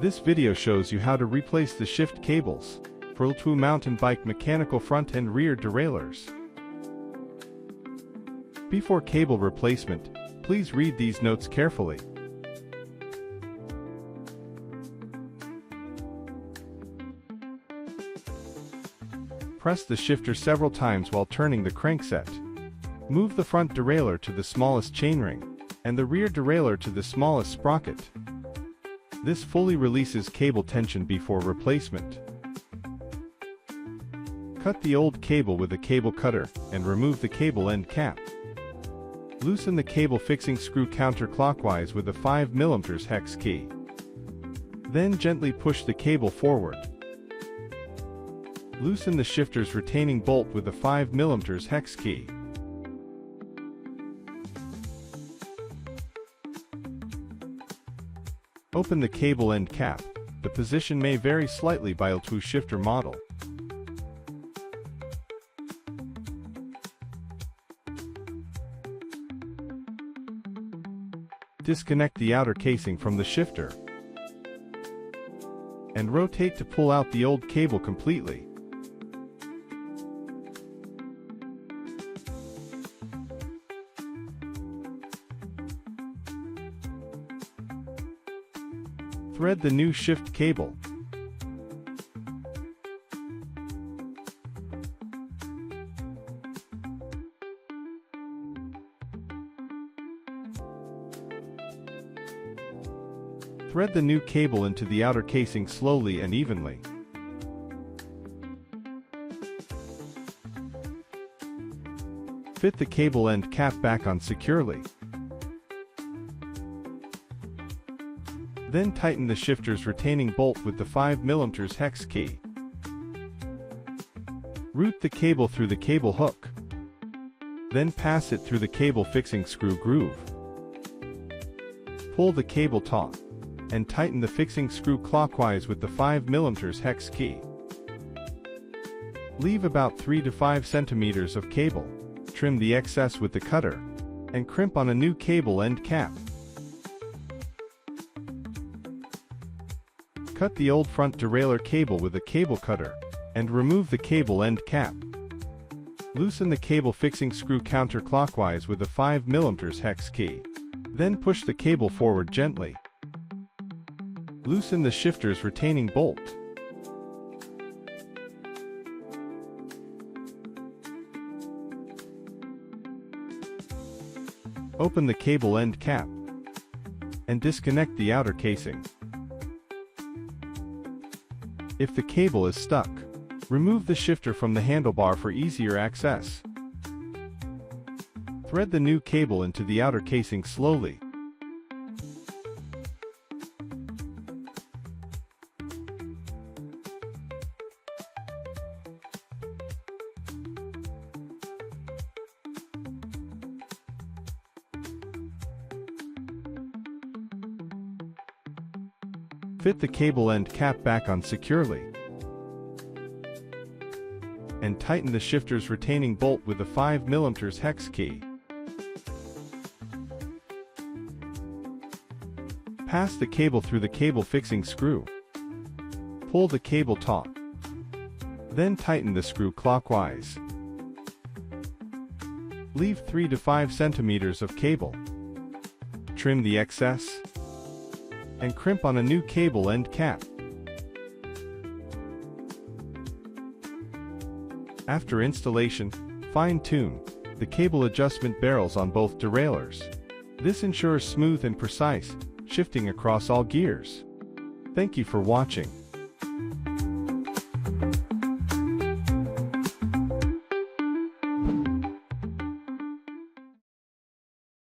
This video shows you how to replace the shift cables for L-TWOO mountain bike mechanical front and rear derailleurs. Before cable replacement, please read these notes carefully. Press the shifter several times while turning the crankset. Move the front derailleur to the smallest chainring, and the rear derailleur to the smallest sprocket. This fully releases cable tension before replacement. Cut the old cable with a cable cutter, and remove the cable end cap. Loosen the cable fixing screw counterclockwise with a 5 mm hex key. Then gently push the cable forward. Loosen the shifter's retaining bolt with a 5 mm hex key. Open the cable end cap. The position may vary slightly by L-TWOO shifter model. Disconnect the outer casing from the shifter and rotate to pull out the old cable completely. Thread the new shift cable. Thread the new cable into the outer casing slowly and evenly. Fit the cable end cap back on securely. Then tighten the shifter's retaining bolt with the 5 mm hex key. Route the cable through the cable hook. Then pass it through the cable fixing screw groove. Pull the cable taut, and tighten the fixing screw clockwise with the 5 mm hex key. Leave about 3 to 5 centimeters of cable. Trim the excess with the cutter, and crimp on a new cable end cap. Cut the old front derailleur cable with a cable cutter, and remove the cable end cap. Loosen the cable fixing screw counterclockwise with a 5 mm hex key. Then push the cable forward gently. Loosen the shifter's retaining bolt. Open the cable end cap and disconnect the outer casing. If the cable is stuck, remove the shifter from the handlebar for easier access. Thread the new cable into the outer casing slowly. Fit the cable end cap back on securely, and tighten the shifter's retaining bolt with a 5 mm hex key. Pass the cable through the cable fixing screw. Pull the cable taut. Then tighten the screw clockwise. Leave 3 to 5 centimeters of cable. Trim the excess, and crimp on a new cable end cap. After installation, fine-tune the cable adjustment barrels on both derailleurs. This ensures smooth and precise shifting across all gears. Thank you for watching.